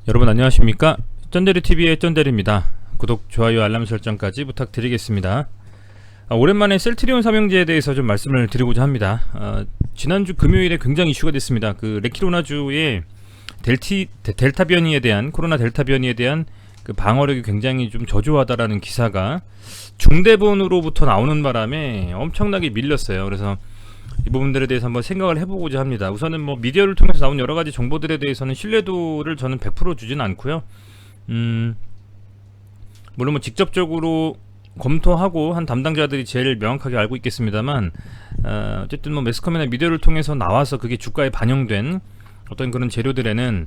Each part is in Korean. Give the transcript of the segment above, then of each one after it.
여러분 안녕하십니까? 쩐데리TV의 쩐데리입니다. 구독, 좋아요, 알람 설정까지 부탁드리겠습니다. 오랜만에 셀트리온 삼형제에 대해서 좀 말씀을 드리고자 합니다. 지난주 금요일에 굉장히 이슈가 됐습니다. 그 레키로나주의 델타 변이에 대한, 코로나 델타 변이에 대한 그 방어력이 굉장히 좀 저조하다라는 기사가 중대본으로부터 나오는 바람에 엄청나게 밀렸어요. 그래서 이 부분들에 대해서 한번 생각을 해보고자 합니다. 우선은 뭐 미디어를 통해서 나온 여러가지 정보들에 대해서는 신뢰도를 저는 100% 주지는 않고요. 물론 뭐 직접적으로 검토하고 한 담당자들이 제일 명확하게 알고 있겠습니다만, 어쨌든 뭐 매스컴이나 미디어를 통해서 나와서 그게 주가에 반영된 어떤 그런 재료들에는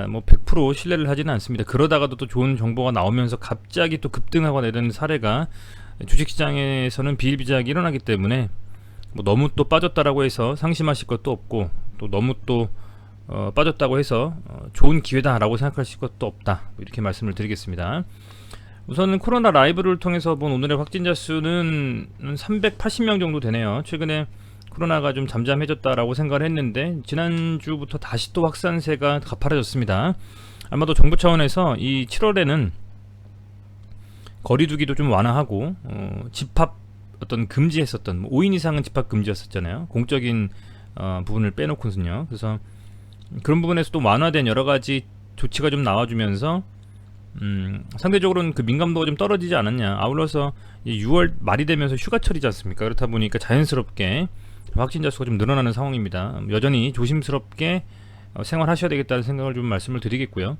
뭐 100% 신뢰를 하지는 않습니다. 그러다가도 또 좋은 정보가 나오면서 갑자기 또 급등하거나 이런 사례가 주식시장에서는 비일비재하게 일어나기 때문에 뭐 너무 또 빠졌다라고 해서 상심하실 것도 없고, 또 너무 또 빠졌다고 해서 좋은 기회다라고 생각하실 것도 없다, 이렇게 말씀을 드리겠습니다. 우선은 코로나 라이브를 통해서 본 오늘의 확진자 수는 380명 정도 되네요. 최근에 코로나가 좀 잠잠해졌다라고 생각을 했는데 지난주부터 다시 또 확산세가 가파라졌습니다. 아마도 정부 차원에서 이 7월에는 거리두기도 좀 완화하고 집합 어떤 금지했었던, 뭐 5인 이상은 집합 금지였었잖아요. 공적인 부분을 빼놓고는요. 그래서 그런 부분에서도 완화된 여러가지 조치가 좀 나와주면서 상대적으로는 그 민감도가 좀 떨어지지 않았냐. 아울러서 6월 말이 되면서 휴가철이지 않습니까? 그렇다 보니까 자연스럽게 확진자 수가 좀 늘어나는 상황입니다. 여전히 조심스럽게 생활하셔야 되겠다는 생각을 좀 말씀을 드리겠고요.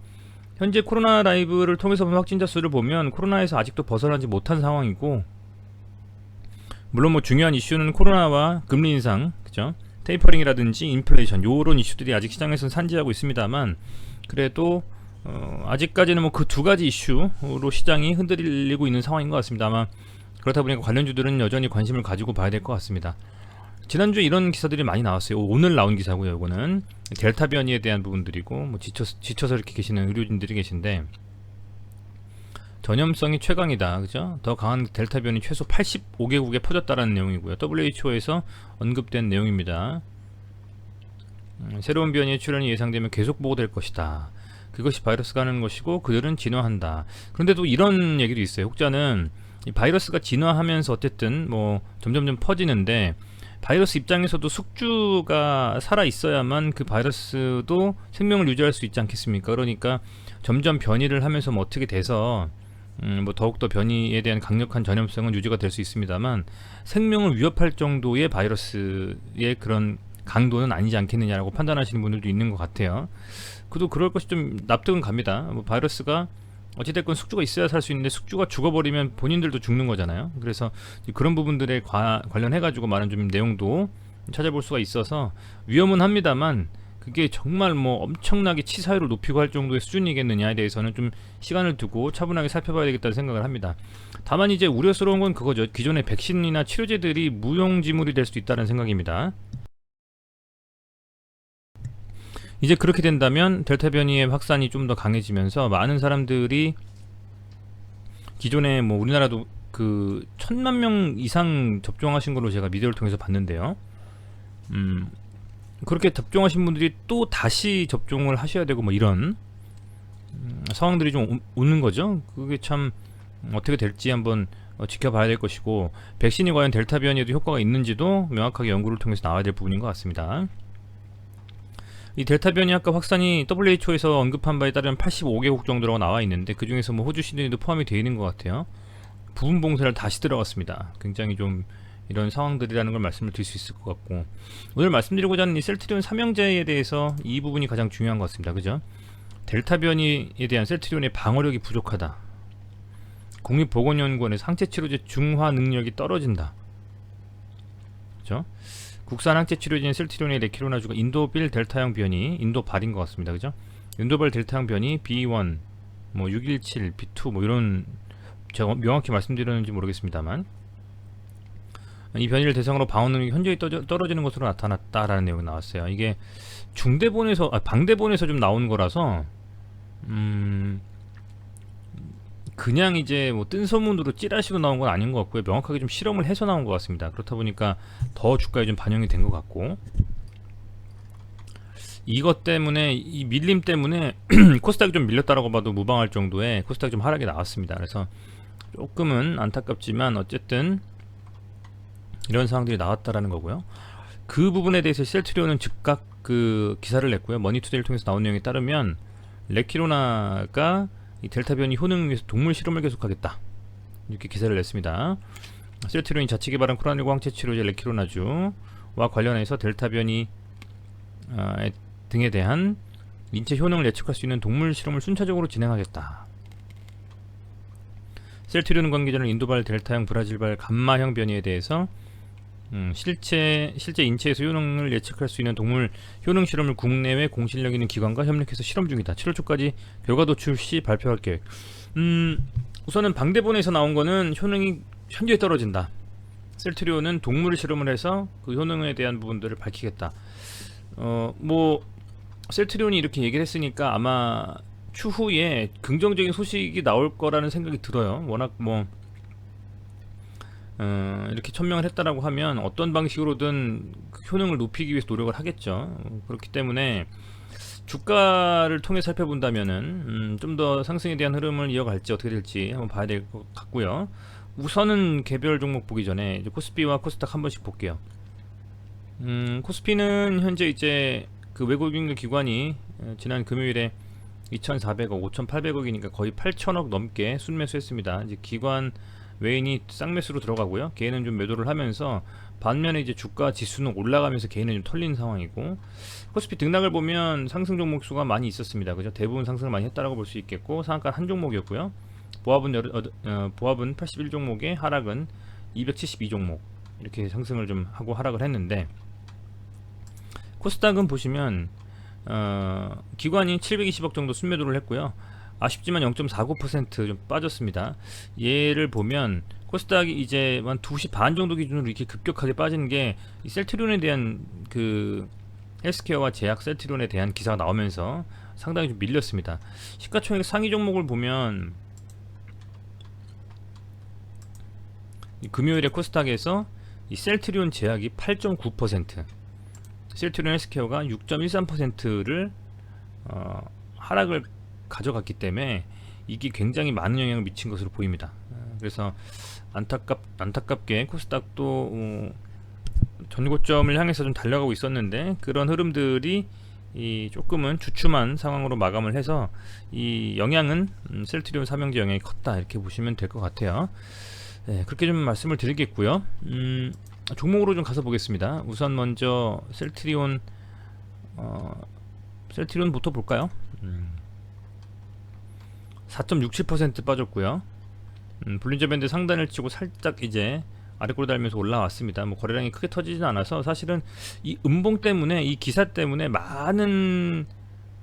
현재 코로나 라이브를 통해서 본 확진자 수를 보면 코로나에서 아직도 벗어나지 못한 상황이고, 물론 뭐 중요한 이슈는 코로나와 금리 인상, 그죠? 테이퍼링이라든지 인플레이션, 요런 이슈들이 아직 시장에서는 산지하고 있습니다만, 그래도 아직까지는 뭐 그 두 가지 이슈로 시장이 흔들리고 있는 상황인 것 같습니다. 아마 그렇다 보니까 관련주들은 여전히 관심을 가지고 봐야 될 것 같습니다. 지난주에 이런 기사들이 많이 나왔어요. 오늘 나온 기사고요. 이거는 델타 변이에 대한 부분들이고, 뭐 지쳐서 이렇게 계시는 의료진들이 계신데, 전염성이 최강이다, 그죠? 더 강한 델타 변이 최소 85개국에 퍼졌다라는 내용이고요. WHO에서 언급된 내용입니다. 새로운 변이의 출현이 예상되면 계속 보고될 것이다. 그것이 바이러스가 하는 것이고 그들은 진화한다. 그런데 또 이런 얘기도 있어요. 혹자는 이 바이러스가 진화하면서 어쨌든 뭐 점점점 퍼지는데, 바이러스 입장에서도 숙주가 살아 있어야만 그 바이러스도 생명을 유지할 수 있지 않겠습니까? 그러니까 점점 변이를 하면서 뭐 어떻게 돼서 뭐 더욱더 변이에 대한 강력한 전염성은 유지가 될 수 있습니다만, 생명을 위협할 정도의 바이러스의 그런 강도는 아니지 않겠느냐라고 판단하시는 분들도 있는 것 같아요. 그도 그럴 것이 좀 납득은 갑니다. 뭐 바이러스가 어찌됐건 숙주가 있어야 살 수 있는데 숙주가 죽어버리면 본인들도 죽는 거잖아요. 그래서 그런 부분들에 관련해가지고 많은 좀 내용도 찾아볼 수가 있어서 위험은 합니다만, 그게 정말 뭐 엄청나게 치사율을 높이고 할 정도의 수준이겠느냐에 대해서는 좀 시간을 두고 차분하게 살펴봐야 되겠다는 생각을 합니다. 다만 이제 우려스러운 건 그거죠. 기존의 백신이나 치료제들이 무용지물이 될 수도 있다는 생각입니다. 이제 그렇게 된다면 델타 변이의 확산이 좀 더 강해지면서 많은 사람들이 기존에 뭐 우리나라도 그 1000만 명 이상 접종하신 걸로 제가 미디어를 통해서 봤는데요. 그렇게 접종하신 분들이 또 다시 접종을 하셔야 되고 뭐 이런 상황들이 좀 오는 거죠. 그게 참 어떻게 될지 한번 지켜봐야 될 것이고, 백신이 과연 델타 변이에도 효과가 있는지도 명확하게 연구를 통해서 나와야 될 부분인 것 같습니다. 이 델타 변이 아까 확산이 WHO에서 언급한 바에 따르면 85개국 정도라고 나와 있는데, 그 중에서 뭐 호주, 시드니도 포함이 되어 있는 것 같아요. 부분 봉쇄를 다시 들어갔습니다. 굉장히 좀 이런 상황들이라는 걸 말씀을 드릴 수 있을 것 같고, 오늘 말씀드리고자 하는 이 셀트리온 삼형제에 대해서 이 부분이 가장 중요한 것 같습니다. 그죠? 델타 변이에 대한 셀트리온의 방어력이 부족하다. 국립보건연구원에서 항체치료제 중화 능력이 떨어진다. 그죠? 국산 항체치료제인 셀트리온의 레키로나주가 인도빌 델타형 변이, 인도발인 것 같습니다. 그죠? 인도발 델타형 변이 B1, 뭐 617, B2 뭐 이런, 제가 명확히 말씀드렸는지 모르겠습니다만, 이 변이를 대상으로 방어 능력이 현저히 떨어지는 것으로 나타났다라는 내용이 나왔어요. 이게 중대본에서, 방대본에서 좀 나온 거라서 그냥 이제 뭐 뜬 소문으로 찌라시로 나온 건 아닌 것 같고요. 명확하게 좀 실험을 해서 나온 것 같습니다. 그렇다 보니까 더 주가에 좀 반영이 된 것 같고, 이것 때문에, 이 밀림 때문에 코스닥이 좀 밀렸다라고 봐도 무방할 정도의 코스닥이 좀 하락이 나왔습니다. 그래서 조금은 안타깝지만 어쨌든 이런 상황들이 나왔다라는 거고요. 그 부분에 대해서 셀트리온은 즉각 그 기사를 냈고요. 머니투데이를 통해서 나온 내용에 따르면 레키로나가 이 델타 변이 효능을 위해서 동물 실험을 계속하겠다, 이렇게 기사를 냈습니다. 셀트리온이 자체 개발한 코로나19 항체 치료제 레키로나주와 관련해서 델타 변이 등에 대한 인체 효능을 예측할 수 있는 동물 실험을 순차적으로 진행하겠다. 셀트리온 관계자는 인도발, 델타형, 브라질발, 감마형 변이에 대해서 실제 인체에서 효능을 예측할 수 있는 동물 효능 실험을 국내외 공신력 있는 기관과 협력해서 실험 중이다. 7월 초까지 결과 도출 시 발표할 계획. 우선은 방대본에서 나온 거는 효능이 현저히 떨어진다. 셀트리온은 동물 실험을 해서 그 효능에 대한 부분들을 밝히겠다. 뭐 셀트리온이 이렇게 얘기를 했으니까 아마 추후에 긍정적인 소식이 나올 거라는 생각이 들어요. 워낙 뭐 이렇게 천명을 했다라고 하면 어떤 방식으로든 그 효능을 높이기 위해서 노력을 하겠죠. 그렇기 때문에 주가를 통해 살펴본다면은 좀 더 상승에 대한 흐름을 이어갈지 어떻게 될지 한번 봐야 될 것 같고요. 우선은 개별 종목 보기 전에 이제 코스피와 코스닥 한 번씩 볼게요. 코스피는 현재 이제 그 외국인 기관이 지난 금요일에 2,400억, 5,800억이니까 거의 8,000억 넘게 순매수했습니다. 이제 기관 외인이 쌍매수로 들어가고요. 개인은 좀 매도를 하면서, 반면에 이제 주가 지수는 올라가면서 개인은 좀 털린 상황이고, 코스피 등락을 보면 상승 종목 수가 많이 있었습니다. 그죠? 대부분 상승을 많이 했다라고 볼 수 있겠고, 상한가 한 종목이었고요. 보합은 81종목에 하락은 272종목, 이렇게 상승을 좀 하고 하락을 했는데, 코스닥은 보시면 기관이 720억 정도 순매도를 했고요. 아쉽지만 0.49% 좀 빠졌습니다. 얘를 보면 코스닥이 이제 한 2시 반 정도 기준으로 이렇게 급격하게 빠지는 게 이 셀트리온에 대한 그 헬스케어와 제약 셀트리온에 대한 기사가 나오면서 상당히 좀 밀렸습니다. 시가총액 상위 종목을 보면 이 금요일에 코스닥에서 이 셀트리온 제약이 8.9%, 셀트리온 헬스케어가 6.13%를 하락을 가져갔기 때문에 이게 굉장히 많은 영향을 미친 것으로 보입니다. 그래서 안타깝게 코스닥도 전고점을 향해서 좀 달려가고 있었는데, 그런 흐름들이 조금은 주춤한 상황으로 마감을 해서 이 영향은 셀트리온 삼형제 영향이 컸다, 이렇게 보시면 될 것 같아요. 네, 그렇게 좀 말씀을 드리겠고요. 종목으로 좀 가서 보겠습니다. 우선 먼저 셀트리온부터 볼까요? 4.67% 빠졌고요. 볼린저 밴드 상단을 치고 살짝 이제 아래꼴 달면서 올라왔습니다. 뭐 거래량이 크게 터지진 않아서 사실은 이 음봉 때문에, 이 기사 때문에 많은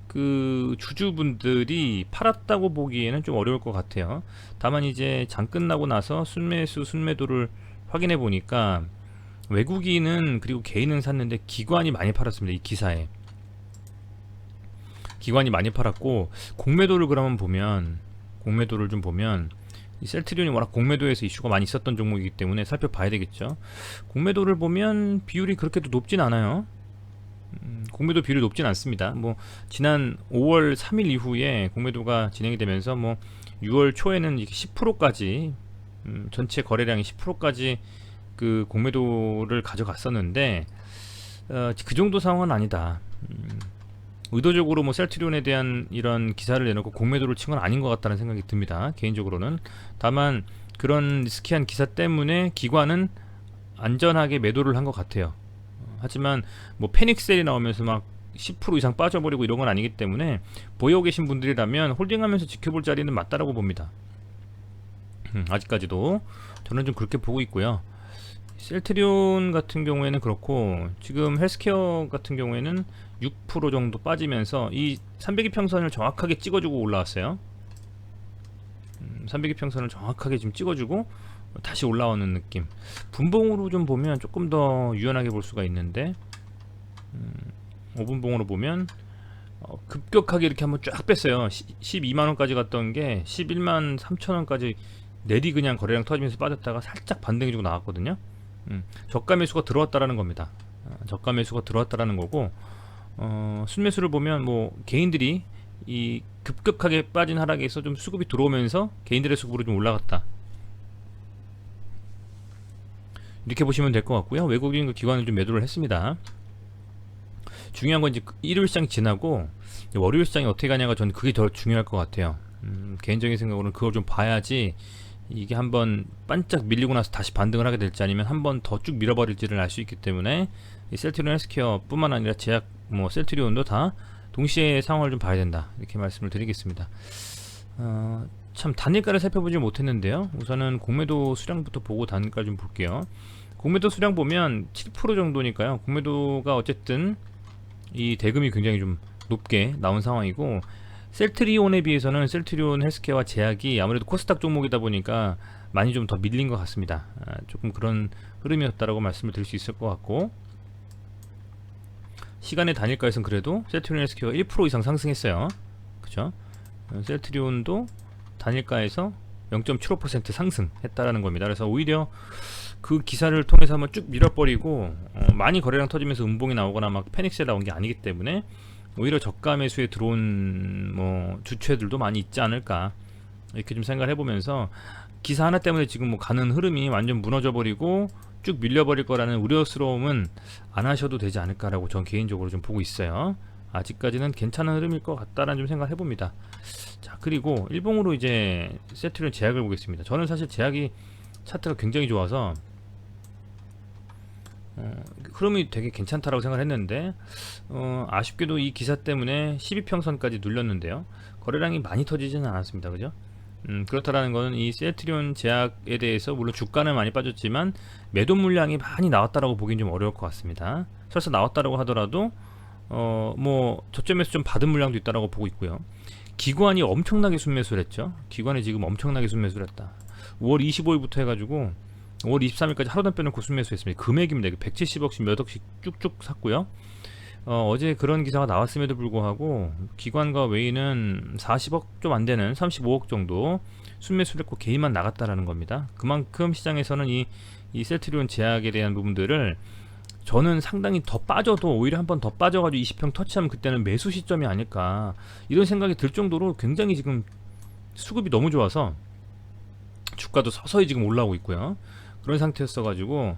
그 주주분들이 팔았다고 보기에는 좀 어려울 것 같아요. 다만 이제 장 끝나고 나서 순매도를 확인해 보니까 외국인은 그리고 개인은 샀는데 기관이 많이 팔았습니다. 이 기사에 기관이 많이 팔았고, 공매도를 좀 보면 이 셀트리온이 워낙 공매도에서 이슈가 많이 있었던 종목이기 때문에 살펴봐야 되겠죠. 공매도를 보면 비율이 그렇게도 높진 않아요. 공매도 비율이 높진 않습니다. 뭐 지난 5월 3일 이후에 공매도가 진행이 되면서 뭐 6월 초에는 이렇게 10%까지 전체 거래량이 10%까지 그 공매도를 가져갔었는데 그 정도 상황은 아니다. 의도적으로 뭐 셀트리온에 대한 이런 기사를 내놓고 공매도를 친 건 아닌 것 같다는 생각이 듭니다. 개인적으로는. 다만 그런 리스키한 기사 때문에 기관은 안전하게 매도를 한 것 같아요. 하지만 뭐 패닉셀이 나오면서 막 10% 이상 빠져버리고 이런 건 아니기 때문에 보유하고 계신 분들이라면 홀딩하면서 지켜볼 자리는 맞다라고 봅니다. 아직까지도 저는 좀 그렇게 보고 있고요. 셀트리온 같은 경우에는 그렇고, 지금 헬스케어 같은 경우에는 6% 정도 빠지면서 이 300이평선을 정확하게 찍어주고 올라왔어요. 300이평선을 정확하게 지금 찍어주고 다시 올라오는 느낌. 분봉으로 좀 보면 조금 더 유연하게 볼 수가 있는데, 5분봉으로 보면 급격하게 이렇게 한번 쫙 뺐어요. 12만원까지 갔던 게 11만 3천원까지 내리 그냥 거래량 터지면서 빠졌다가 살짝 반등해주고 나왔거든요. 저가 매수가 들어왔다라는 겁니다. 저가 매수가 들어왔다라는 거고, 순매수를 보면 뭐 개인들이 이 급격하게 빠진 하락에서 좀 수급이 들어오면서 개인들의 수급으로 좀 올라갔다, 이렇게 보시면 될 것 같고요. 외국인과 기관은 좀 매도를 했습니다. 중요한 건 이제 일요일 시장이 지나고 월요일 시장이 어떻게 가냐가 저는 그게 더 중요할 것 같아요. 개인적인 생각으로는 그걸 좀 봐야지 이게 한번 반짝 밀리고 나서 다시 반등을 하게 될지 아니면 한번 더 쭉 밀어버릴지를 알 수 있기 때문에 이 셀트리온 헬스케어 뿐만 아니라 제약 뭐 셀트리온도 다 동시에 상황을 좀 봐야 된다, 이렇게 말씀을 드리겠습니다. 참 단일가를 살펴보지 못했는데요. 우선은 공매도 수량부터 보고 단일가 좀 볼게요. 공매도 수량 보면 7% 정도니까요. 공매도가 어쨌든 이 대금이 굉장히 좀 높게 나온 상황이고, 셀트리온에 비해서는 셀트리온 헬스케어와 제약이 아무래도 코스닥 종목이다 보니까 많이 좀 더 밀린 것 같습니다. 조금 그런 흐름이었다라고 말씀을 드릴 수 있을 것 같고, 시간의 단일가에서는 그래도 셀트리온 헬스케어가 1% 이상 상승했어요. 그죠? 셀트리온도 단일가에서 0.75% 상승했다라는 겁니다. 그래서 오히려 그 기사를 통해서 한번 쭉 밀어버리고 많이 거래량 터지면서 음봉이 나오거나 막 패닉셀 나온 게 아니기 때문에 오히려 저가 매수에 들어온 뭐 주체들도 많이 있지 않을까, 이렇게 좀 생각을 해보면서 기사 하나 때문에 지금 뭐 가는 흐름이 완전 무너져 버리고 쭉 밀려버릴 거라는 우려스러움은 안 하셔도 되지 않을까라고 전 개인적으로 좀 보고 있어요. 아직까지는 괜찮은 흐름일 것 같다라는 좀 생각을 해봅니다. 자, 그리고 일봉으로 이제 셀트리온 제약을 보겠습니다. 저는 사실 제약이 차트가 굉장히 좋아서 흐름이 되게 괜찮다라고 생각을 했는데 아쉽게도 이 기사 때문에 12평선까지 눌렸는데요. 거래량이 많이 터지지는 않았습니다. 그죠? 그렇다라는 것은 이 셀트리온 제약에 대해서 물론 주가는 많이 빠졌지만 매도 물량이 많이 나왔다라고 보기엔 좀 어려울 것 같습니다. 설사 나왔다라고 하더라도 뭐 저점에서 좀 받은 물량도 있다라고 보고 있고요. 기관이 엄청나게 순매수를 했죠. 기관이 지금 엄청나게 순매수를 했다. 5월 25일부터 해가지고 5월 23일까지 하루도 빼놓고 순매수했습니다. 금액입니다. 170억씩 몇 억씩 쭉쭉 샀고요. 어제 그런 기사가 나왔음에도 불구하고 기관과 외인은 40억 좀 안되는 35억 정도 순매수를 했고 개인만 나갔다라는 겁니다. 그만큼 시장에서는 이 셀트리온 제약에 대한 부분들을 저는 상당히 더 빠져도 오히려 한번 더 빠져가지고 20평 터치하면 그때는 매수 시점이 아닐까, 이런 생각이 들 정도로 굉장히 지금 수급이 너무 좋아서 주가도 서서히 지금 올라오고 있고요. 그런 상태였어가지고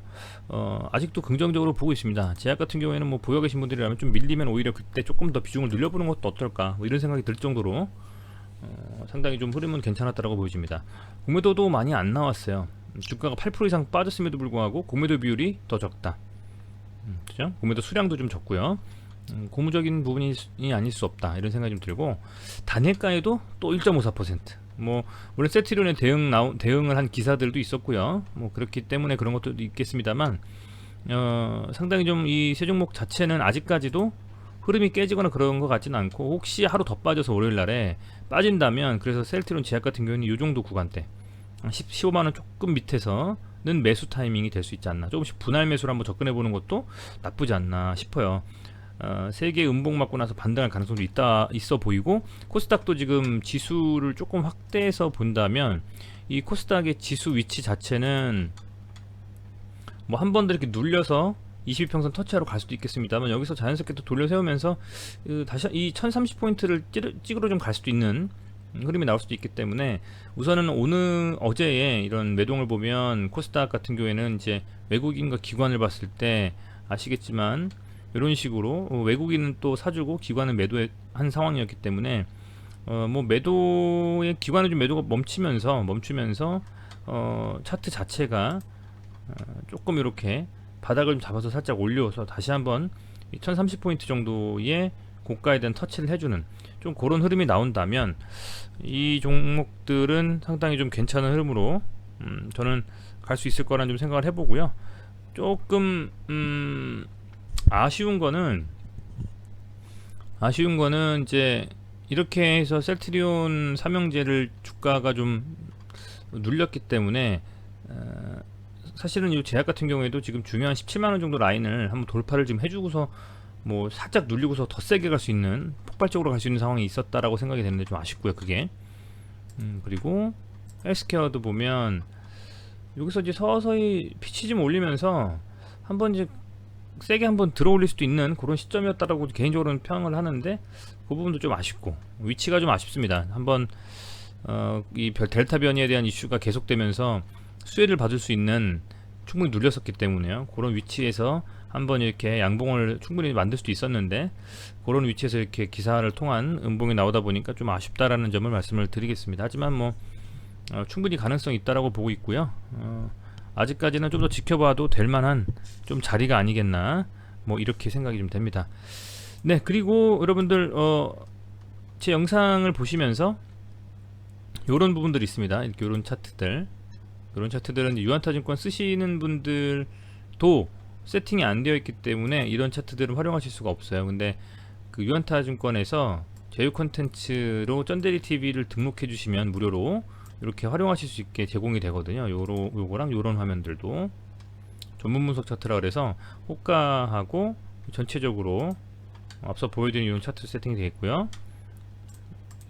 아직도 긍정적으로 보고 있습니다. 제약 같은 경우에는 뭐 보여 계신 분들이라면 좀 밀리면 오히려 그때 조금 더 비중을 늘려보는 것도 어떨까, 뭐 이런 생각이 들 정도로 상당히 좀 흐름은 괜찮았다라고 보여집니다. 공매도도 많이 안 나왔어요. 주가가 8% 이상 빠졌음에도 불구하고 공매도 비율이 더 적다. 그죠? 공매도 수량도 좀 적고요. 고무적인 부분이 아닐 수 없다, 이런 생각이 좀 들고, 단일가에도 또 1.54%. 뭐 물론 셀트리온에 대응을 한 기사들도 있었고요. 뭐 그렇기 때문에 그런 것도 있겠습니다만 상당히 좀 이 세 종목 자체는 아직까지도 흐름이 깨지거나 그런 것 같지는 않고, 혹시 하루 더 빠져서 월요일날에 빠진다면 그래서 셀트리온 제약 같은 경우는 이 정도 구간대 15만원 조금 밑에서는 매수 타이밍이 될 수 있지 않나, 조금씩 분할 매수를 한번 접근해 보는 것도 나쁘지 않나 싶어요. 세계 음봉 맞고 나서 반등할 가능성도 있어 보이고, 코스닥도 지금 지수를 조금 확대해서 본다면 이 코스닥의 지수 위치 자체는 뭐 한 번 더 이렇게 눌려서 22평선 터치하러 갈 수도 있겠습니다만, 여기서 자연스럽게 또 돌려 세우면서 다시 이 1030포인트를 찍으러 좀 갈 수도 있는 흐름이 나올 수도 있기 때문에, 우선은 어제의 이런 매동을 보면 코스닥 같은 경우에는 이제 외국인과 기관을 봤을 때 아시겠지만 이런 식으로 외국인은 또 사주고 기관은 매도한 상황이었기 때문에 뭐 매도의 기관은 좀 매도가 멈추면서 차트 자체가 조금 이렇게 바닥을 좀 잡아서 살짝 올려서 다시 한번 1030포인트 정도의 고가에 대한 터치를 해주는 좀 그런 흐름이 나온다면 이 종목들은 상당히 좀 괜찮은 흐름으로 저는 갈 수 있을 거라는 좀 생각을 해보고요. 조금 아쉬운 거는 이제 이렇게 해서 셀트리온 삼형제를 주가가 좀 눌렸기 때문에 사실은 이 제약 같은 경우에도 지금 중요한 17만원 정도 라인을 한번 돌파를 지금 해주고서 뭐 살짝 눌리고서 더 세게 갈 수 있는, 폭발적으로 갈 수 있는 상황이 있었다라고 생각이 되는데 좀 아쉽고요, 그게. 그리고 헬스케어도 보면 여기서 이제 서서히 피치 좀 올리면서 한번 이제 세게 한번 들어올릴 수도 있는 그런 시점이었다라고 개인적으로는 평을 하는데 그 부분도 좀 아쉽고 위치가 좀 아쉽습니다. 한번 이 델타 변이에 대한 이슈가 계속되면서 수혜를 받을 수 있는 충분히 눌렸었기 때문에요. 그런 위치에서 한번 이렇게 양봉을 충분히 만들 수도 있었는데 그런 위치에서 이렇게 기사를 통한 음봉이 나오다 보니까 좀 아쉽다라는 점을 말씀을 드리겠습니다. 하지만 뭐 충분히 가능성이 있다라고 보고 있고요. 아직까지는 좀 더 지켜봐도 될 만한 좀 자리가 아니겠나 뭐 이렇게 생각이 좀 됩니다. 네, 그리고 여러분들 제 영상을 보시면서 요런 부분들이 있습니다. 이렇게 요런 차트들, 요런 차트들은 유한타증권 쓰시는 분들도 세팅이 안 되어 있기 때문에 이런 차트들을 활용하실 수가 없어요. 근데 그 유한타증권에서 제휴 콘텐츠로 쩐데리 TV를 등록해 주시면 무료로 이렇게 활용하실 수 있게 제공이 되거든요. 요거랑 요런 화면들도 전문 분석 차트라 그래서 호가하고 전체적으로 앞서 보여드린 이런 차트 세팅이 되어 있고요.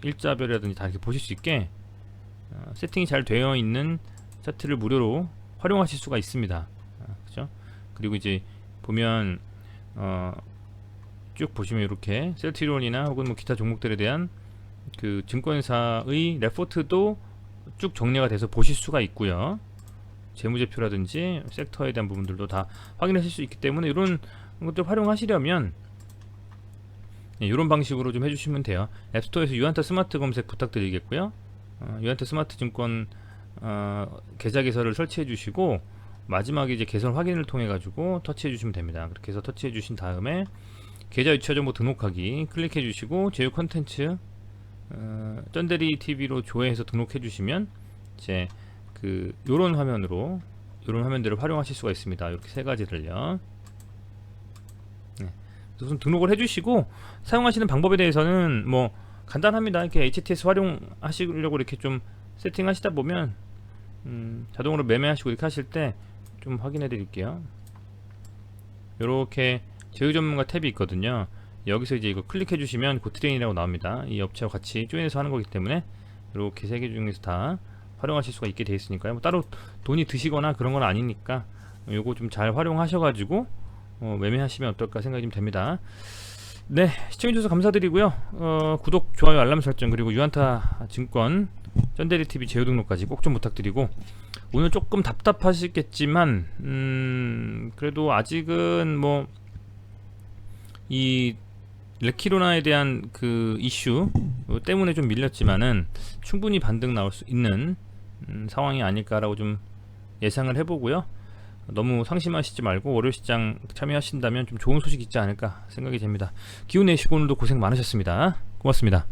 일자별이라든지 다 이렇게 보실 수 있게 세팅이 잘 되어 있는 차트를 무료로 활용하실 수가 있습니다. 그죠? 그리고 이제 보면 쭉 보시면 이렇게 셀트리온이나 혹은 뭐 기타 종목들에 대한 그 증권사의 레포트도 쭉 정리가 돼서 보실 수가 있고요. 재무제표라든지 섹터에 대한 부분들도 다 확인하실 수 있기 때문에 이런 것들 활용하시려면 이런 방식으로 좀 해주시면 돼요. 앱스토어에서 유한타 스마트 검색 부탁드리겠고요. 유한타 스마트 증권 계좌 개설을 설치해 주시고 마지막에 이제 개설 확인을 통해 가지고 터치해 주시면 됩니다. 그렇게 해서 터치해 주신 다음에 계좌 유치화 정보 등록하기 클릭해 주시고 제휴 컨텐츠 쩐데리 TV로 조회해서 등록해 주시면 이제 그 요런 화면으로 요런 화면들을 활용하실 수가 있습니다. 이렇게 세 가지를요. 네. 우선 등록을 해주시고 사용하시는 방법에 대해서는 뭐 간단합니다. 이렇게 HTS 활용하시려고 이렇게 좀 세팅하시다 보면 자동으로 매매하시고 이렇게 하실 때 좀 확인해 드릴게요. 요렇게 제휴 전문가 탭이 있거든요. 여기서 이제 이거 클릭해 주시면 고트레인이라고 나옵니다. 이 업체와 같이 조인해서 하는 거기 때문에 이렇게 세 개 중에서 다 활용하실 수가 있게 되어 있으니까요. 뭐 따로 돈이 드시거나 그런 건 아니니까 요거 좀 잘 활용하셔 가지고 매매하시면 어떨까 생각이 좀 됩니다. 네, 시청해주셔서 감사드리고요. 구독, 좋아요, 알람 설정, 그리고 유한타 증권 쩐데리 TV 제휴 등록까지 꼭 좀 부탁드리고, 오늘 조금 답답하시겠지만 그래도 아직은 뭐 이 레키로나에 대한 그 이슈 때문에 좀 밀렸지만은 충분히 반등 나올 수 있는 상황이 아닐까라고 좀 예상을 해보고요. 너무 상심하시지 말고 월요시장 참여하신다면 좀 좋은 소식 있지 않을까 생각이 됩니다. 기운 내시고 오늘도 고생 많으셨습니다. 고맙습니다.